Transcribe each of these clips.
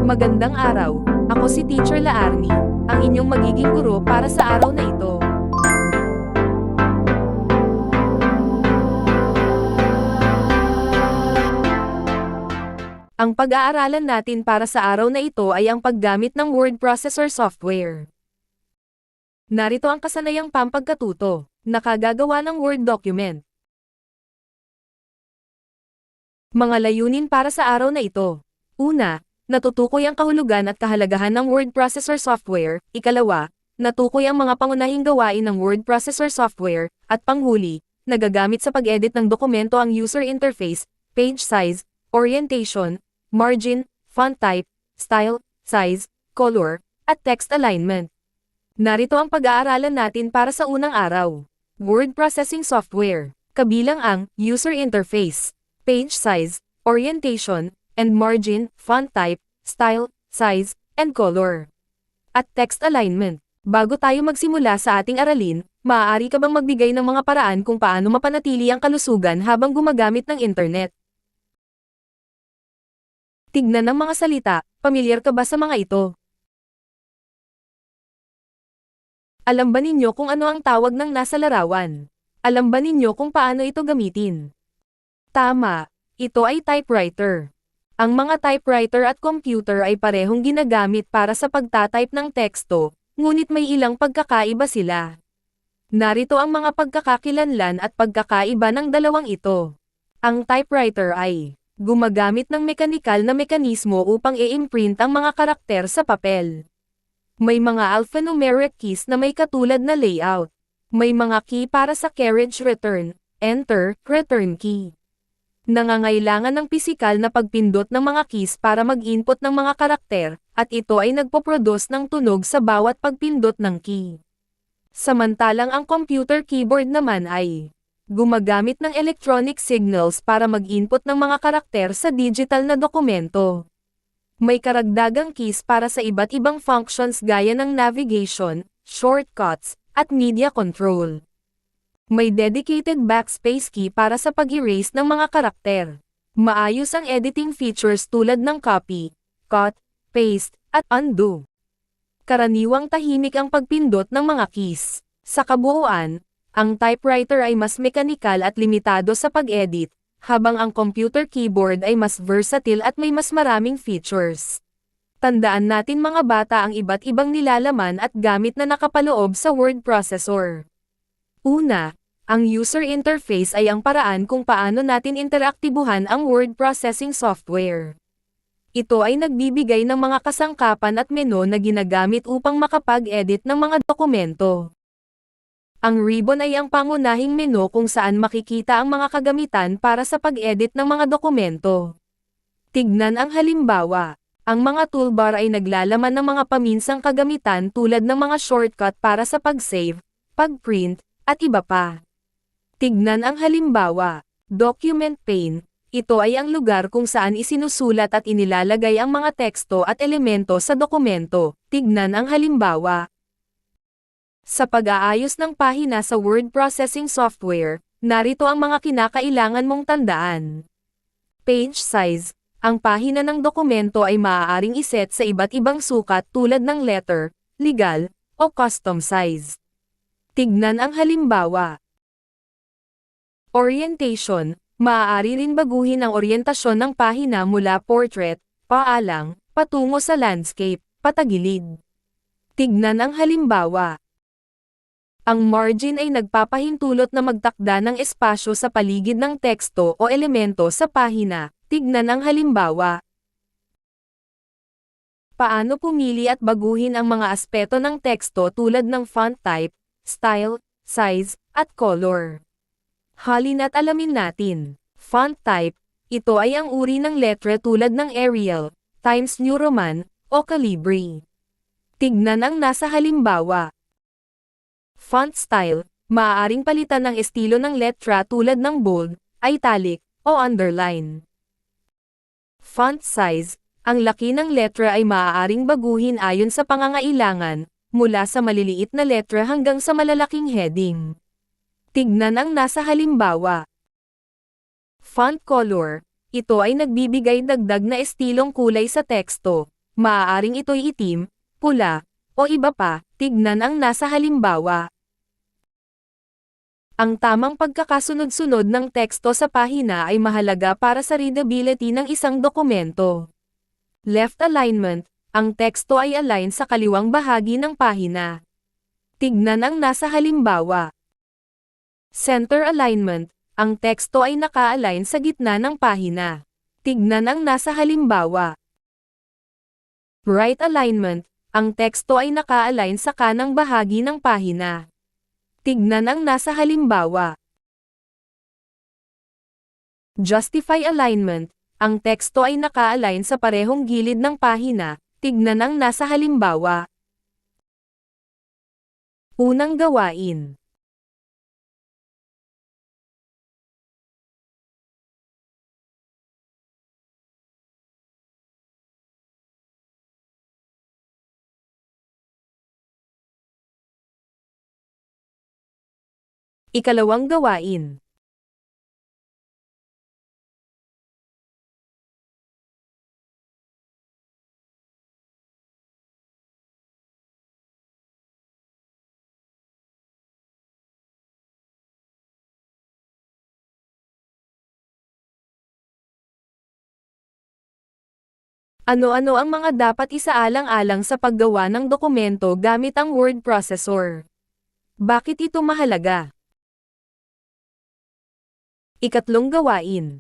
Magandang araw, ako si Teacher Laarni, ang inyong magiging guro para sa araw na ito. Ang pag-aaralan natin para sa araw na ito ay ang paggamit ng word processor software. Narito ang kasanayang pampagkatuto, nakagagawa ng Word document. Mga layunin para sa araw na ito. Una, natutukoy ang kahulugan at kahalagahan ng word processor software. Ikalawa, natukoy ang mga pangunahing gawain ng word processor software. At panghuli, nagagamit sa pag-edit ng dokumento ang user interface, page size, orientation, margin, font type, style, size, color, at text alignment. Narito ang pag-aaralan natin para sa unang araw. Word processing software. Kabilang ang user interface, page size, orientation, and margin, font type, style, size, and color. At text alignment. Bago tayo magsimula sa ating aralin, maaari ka bang magbigay ng mga paraan kung paano mapanatili ang kalusugan habang gumagamit ng internet? Tignan ng mga salita, pamilyar ka ba sa mga ito? Alam ba ninyo kung ano ang tawag ng nasa larawan? Alam ba ninyo kung paano ito gamitin? Tama, ito ay typewriter. Ang mga typewriter at computer ay parehong ginagamit para sa pagtatype ng teksto, ngunit may ilang pagkakaiba sila. Narito ang mga pagkakakilanlan at pagkakaiba ng dalawang ito. Ang typewriter ay gumagamit ng mekanikal na mekanismo upang i-imprint ang mga karakter sa papel. May mga alphanumeric keys na may katulad na layout. May mga key para sa carriage return, enter, return key. Nangangailangan ng pisikal na pagpindot ng mga keys para mag-input ng mga karakter, at ito ay nagpoproduce ng tunog sa bawat pagpindot ng key. Samantalang ang computer keyboard naman ay gumagamit ng electronic signals para mag-input ng mga karakter sa digital na dokumento. May karagdagang keys para sa iba't ibang functions gaya ng navigation, shortcuts, at media control. May dedicated backspace key para sa pag-erase ng mga karakter. Maayos ang editing features tulad ng copy, cut, paste, at undo. Karaniwang tahimik ang pagpindot ng mga keys. Sa kabuuan, ang typewriter ay mas mekanikal at limitado sa pag-edit, habang ang computer keyboard ay mas versatile at may mas maraming features. Tandaan natin mga bata ang iba't ibang nilalaman at gamit na nakapaloob sa word processor. Una, ang user interface ay ang paraan kung paano natin interaktibuhan ang word processing software. Ito ay nagbibigay ng mga kasangkapan at menu na ginagamit upang makapag-edit ng mga dokumento. Ang ribbon ay ang pangunahing menu kung saan makikita ang mga kagamitan para sa pag-edit ng mga dokumento. Tignan ang halimbawa. Ang mga toolbar ay naglalaman ng mga paminsang kagamitan tulad ng mga shortcut para sa pag-save, pag-print, at iba pa. Tignan ang halimbawa. Document pane. Ito ay ang lugar kung saan isinusulat at inilalagay ang mga teksto at elemento sa dokumento. Tignan ang halimbawa. Sa pag-aayos ng pahina sa word processing software, narito ang mga kinakailangan mong tandaan. Page size. Ang pahina ng dokumento ay maaaring iset sa iba't ibang sukat tulad ng letter, legal, o custom size. Tignan ang halimbawa. Orientation. Maaari rin baguhin ang oryentasyon ng pahina mula portrait, paalang, patungo sa landscape, patagilid. Tignan ang halimbawa. Ang margin ay nagpapahintulot na magtakda ng espasyo sa paligid ng teksto o elemento sa pahina. Tignan ang halimbawa. Paano pumili at baguhin ang mga aspeto ng teksto tulad ng font type, style, size, at color? Halina't alamin natin. Font type. Ito ay ang uri ng letra tulad ng Arial, Times New Roman, o Calibri. Tignan ang nasa halimbawa. Font style. Maaaring palitan ng estilo ng letra tulad ng bold, italic, o underline. Font size. Ang laki ng letra ay maaaring baguhin ayon sa pangangailangan, mula sa maliliit na letra hanggang sa malalaking heading. Tignan ang nasa halimbawa. Font color. Ito ay nagbibigay dagdag na estilong kulay sa teksto. Maaaring ito'y itim, pula, o iba pa, tignan ang nasa halimbawa. Ang tamang pagkakasunod-sunod ng teksto sa pahina ay mahalaga para sa readability ng isang dokumento. Left alignment, ang teksto ay align sa kaliwang bahagi ng pahina. Tignan ang nasa halimbawa. Center alignment, ang teksto ay naka-align sa gitna ng pahina. Tignan ang nasa halimbawa. Right alignment, ang teksto ay naka-align sa kanang bahagi ng pahina. Tignan ang nasa halimbawa. Justify alignment, ang teksto ay naka-align sa parehong gilid ng pahina. Tignan ang nasa halimbawa. Unang gawain. Ikalawang gawain. Ano-ano ang mga dapat isaalang-alang sa paggawa ng dokumento gamit ang word processor? Bakit ito mahalaga? Ikatlong gawain.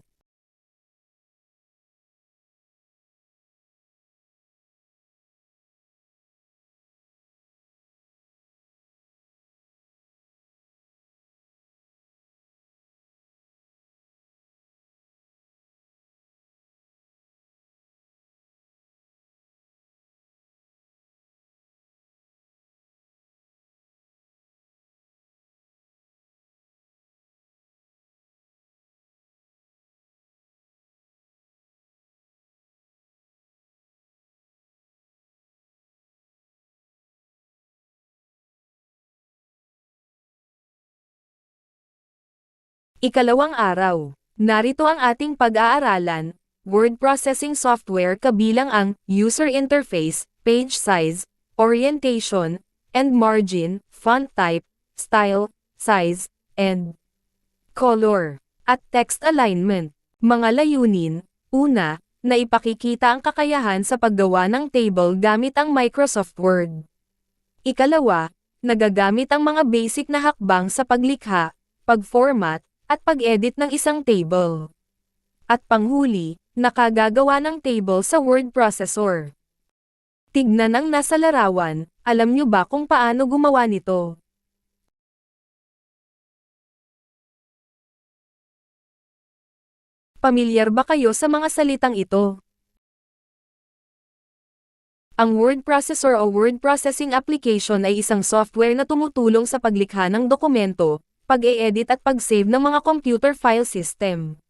Ikalawang araw. Narito ang ating pag-aaralan, word processing software kabilang ang user interface, page size, orientation, and margin, font type, style, size, and color, at text alignment. Mga layunin, una, na ipakikita ang kakayahan sa paggawa ng table gamit ang Microsoft Word. Ikalawa, nagagamit ang mga basic na hakbang sa paglikha, pag-format, at pag-edit ng isang table. At panghuli, nakagagawa ng table sa word processor. Tignan ang nasa larawan, alam nyo ba kung paano gumawa nito? Pamilyar ba kayo sa mga salitang ito? Ang word processor o word processing application ay isang software na tumutulong sa paglikha ng dokumento, pag-e-edit at pag-save ng mga computer file system.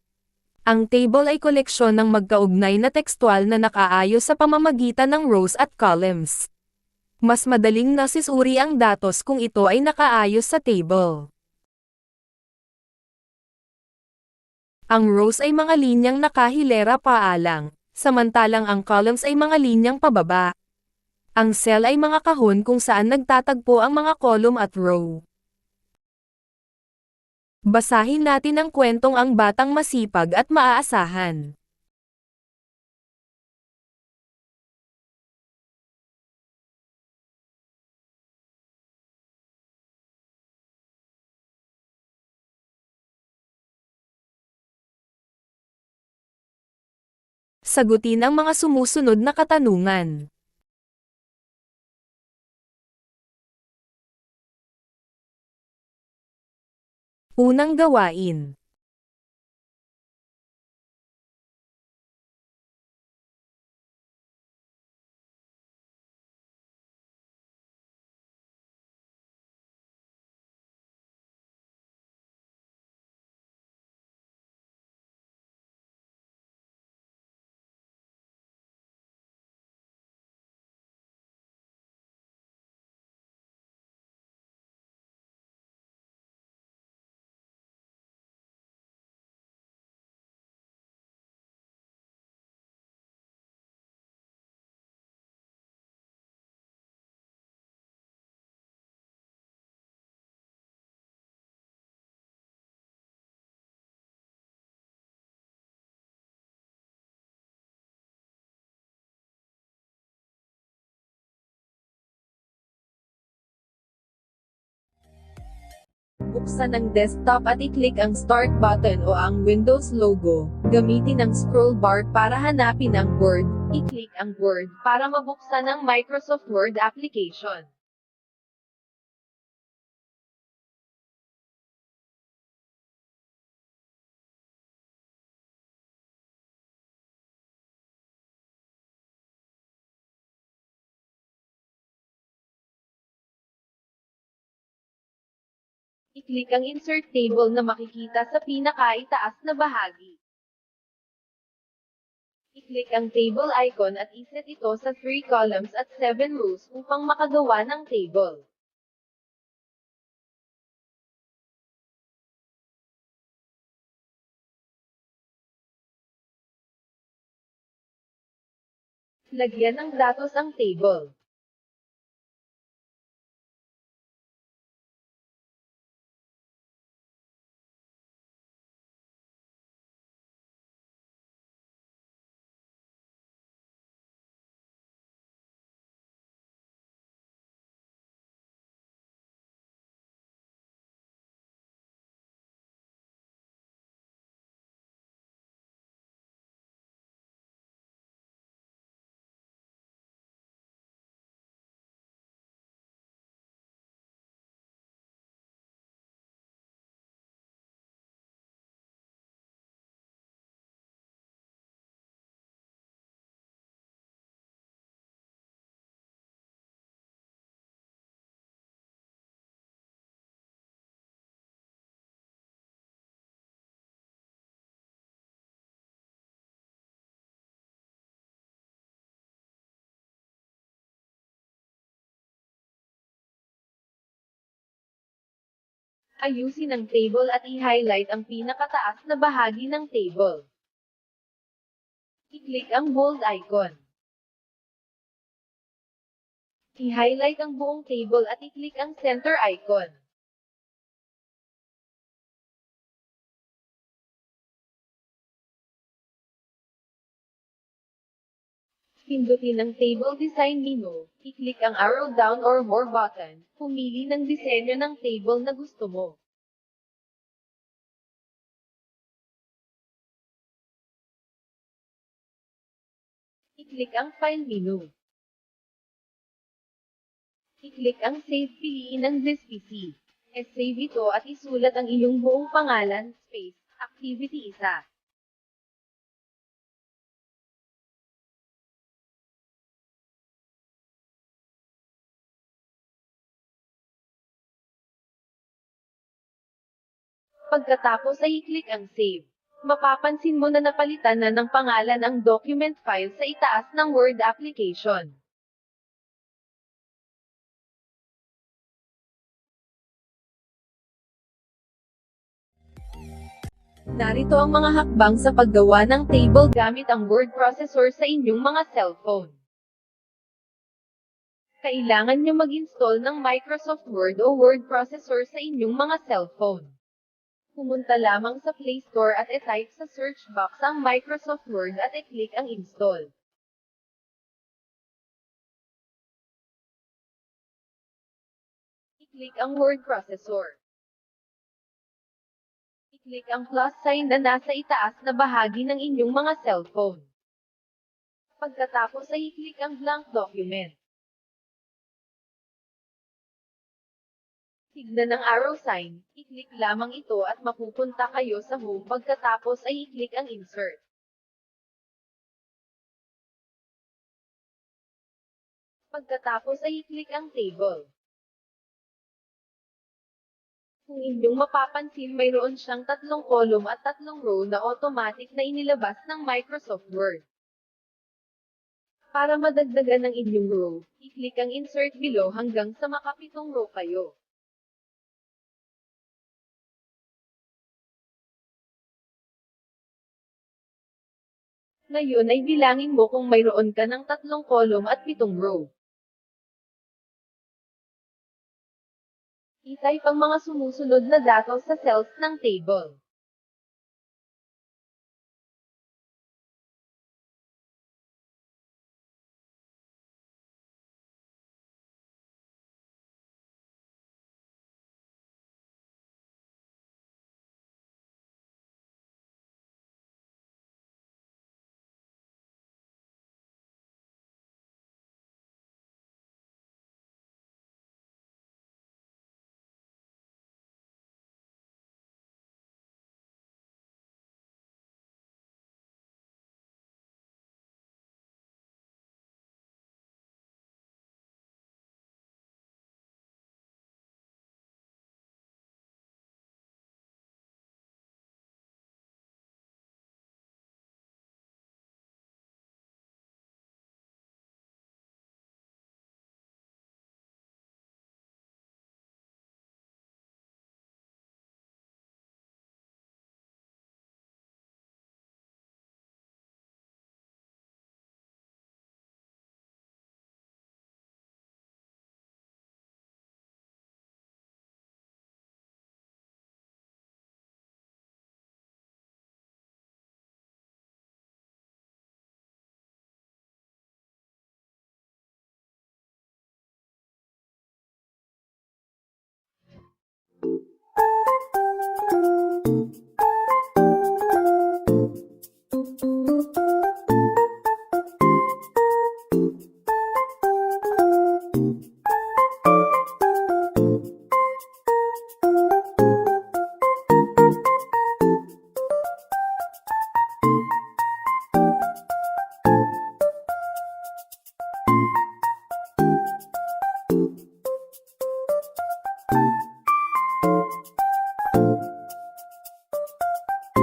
Ang table ay koleksyon ng magkaugnay na tekstual na nakaayos sa pamamagitan ng rows at columns. Mas madaling nasisuri ang datos kung ito ay nakaayos sa table. Ang rows ay mga linyang nakahilera paalang, samantalang ang columns ay mga linyang pababa. Ang cell ay mga kahon kung saan nagtatagpo ang mga column at row. Basahin natin ang kwentong Ang Batang Masipag at Maaasahan. Sagutin ang mga sumusunod na katanungan. Unang gawain. Buksan ang desktop at i-click ang Start button o ang Windows logo. Gamitin ang scroll bar para hanapin ang Word. I-click ang Word para mabuksan ang Microsoft Word application. I-click ang Insert Table na makikita sa pinakaitaas na bahagi. I-click ang table icon at iset ito sa 3 columns at 7 rows upang makagawa ng table. Lagyan ng datos ang table. Ayusin ang table at i-highlight ang pinakataas na bahagi ng table. I-click ang bold icon. I-highlight ang buong table at i-click ang center icon. Pindutin ang Table Design menu, i-click ang arrow down or more button, pumili ng disenyo ng table na gusto mo. I-click ang File menu. I-click ang Save, piliin ang This PC. Save ito at isulat ang iyong buong pangalan, space, activity 1. Pagkatapos ay i-click ang Save. Mapapansin mo na napalitan na ng pangalan ang document file sa itaas ng Word application. Narito ang mga hakbang sa paggawa ng table gamit ang word processor sa inyong mga cellphone. Kailangan nyo mag-install ng Microsoft Word o word processor sa inyong mga cellphone. Pumunta lamang sa Play Store at i-type sa search box ang Microsoft Word at i-click ang install. I-click ang word processor. I-click ang plus sign na nasa itaas na bahagi ng inyong mga cellphone. Pagkatapos ay i-click ang blank document. Tignan ang arrow sign, i-click lamang ito at mapupunta kayo sa home pagkatapos ay i-click ang insert. Pagkatapos ay i-click ang table. Kung inyong mapapansin mayroon siyang 3 column at 3 row na automatic na inilabas ng Microsoft Word. Para madagdagan ang inyong row, i-click ang insert below hanggang sa makapitong row kayo. Ngayon ay bilangin mo kung mayroon ka ng 3 column at 7 row. I-type ang mga sumusunod na datos sa cells ng table.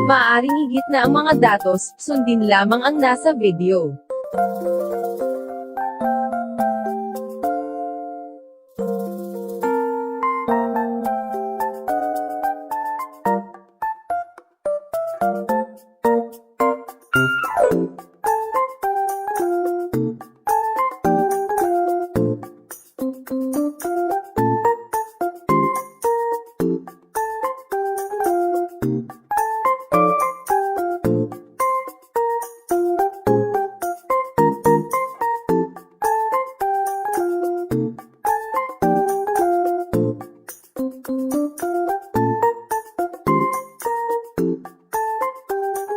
Maaaring higit na ang mga datos, sundin lamang ang nasa video.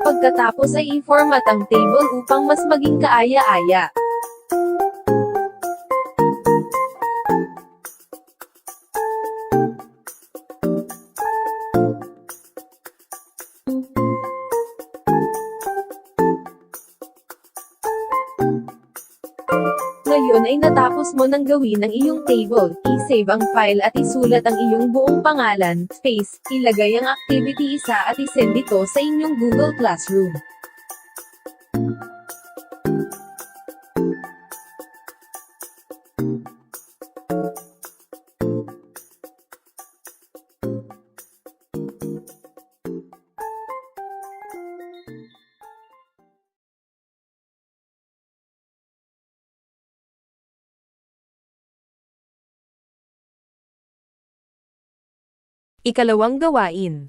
Pagkatapos ay i-format ang table upang mas maging kaaya-aya. Ngayon ay natapos mo nang gawin ang iyong table, i-save ang file at isulat ang iyong buong pangalan, space, ilagay ang activity isa at isend ito sa inyong Google Classroom. Ikalawang gawain.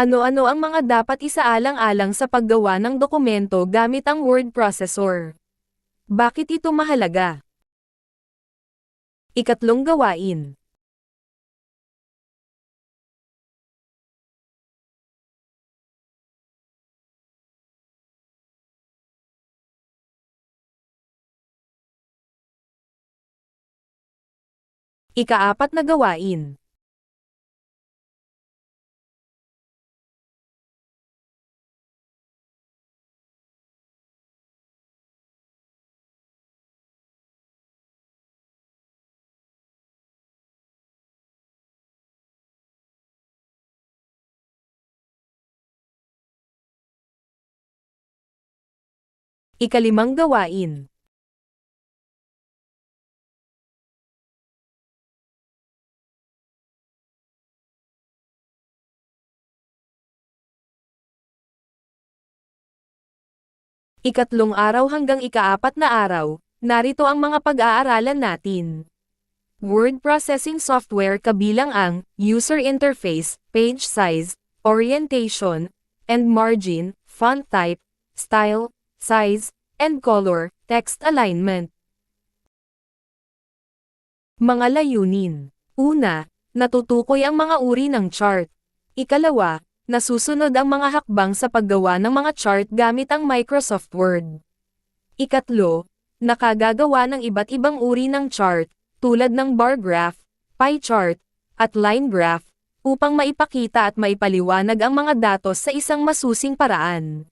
Ano-ano ang mga dapat isaalang-alang sa paggawa ng dokumento gamit ang word processor? Bakit ito mahalaga? Ikatlong gawain. Ikaapat na gawain. Ikalimang gawain. Ikatlong araw hanggang ikaapat na araw, narito ang mga pag-aaralan natin. Word processing software kabilang ang user interface, page size, orientation, and margin, font type, style, size, and color, text alignment. Mga layunin. Una, natutukoy ang mga uri ng chart. Ikalawa, nasusunod ang mga hakbang sa paggawa ng mga chart gamit ang Microsoft Word. Ikatlo, nakagagawa ng iba't ibang uri ng chart, tulad ng bar graph, pie chart, at line graph, upang maipakita at maipaliwanag ang mga datos sa isang masusing paraan.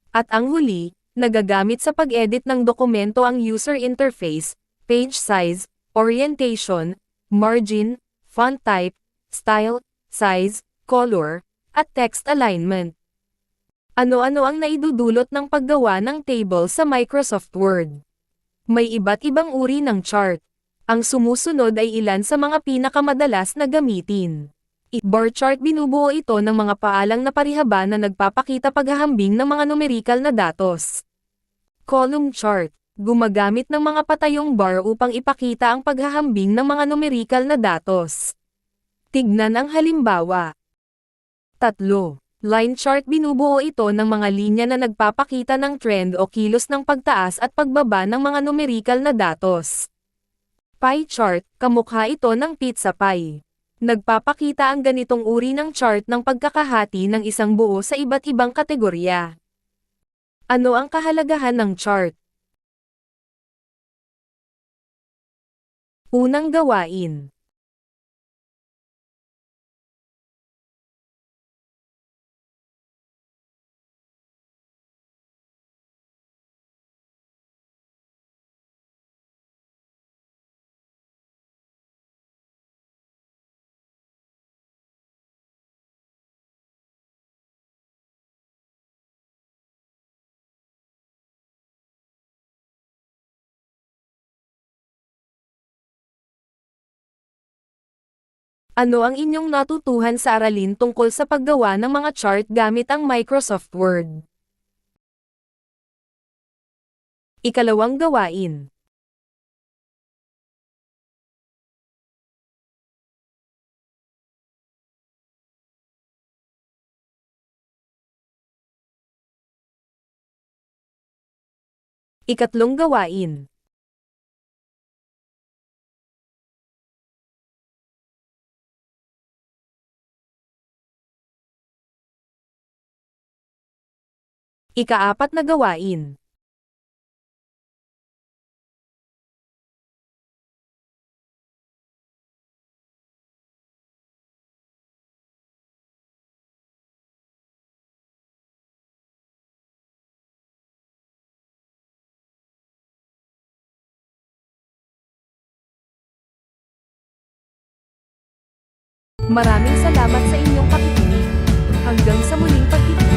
At ang huli, nagagamit sa pag-edit ng dokumento ang user interface, page size, orientation, margin, font type, style, size, color, at text alignment. Ano-ano ang naidudulot ng paggawa ng table sa Microsoft Word? May iba't ibang uri ng chart. Ang sumusunod ay ilan sa mga pinakamadalas na gamitin. Bar chart, binubuo ito ng mga paalang na parihaba na nagpapakita paghahambing ng mga numerikal na datos. Column chart, gumagamit ng mga patayong bar upang ipakita ang paghahambing ng mga numerikal na datos. Tignan ang halimbawa. 3. Line chart, binubuo ito ng mga linya na nagpapakita ng trend o kilos ng pagtaas at pagbaba ng mga numerikal na datos. Pie chart, kamukha ito ng pizza pie. Nagpapakita ang ganitong uri ng chart ng pagkakahati ng isang buo sa iba't ibang kategorya. Ano ang kahalagahan ng chart? Unang gawain. Ano ang inyong natutuhan sa aralin tungkol sa paggawa ng mga chart gamit ang Microsoft Word? Ikalawang gawain. Ikatlong gawain. Ikaapat na gawain. Maraming salamat sa inyong pakikinig. Hanggang sa muling pagkikita.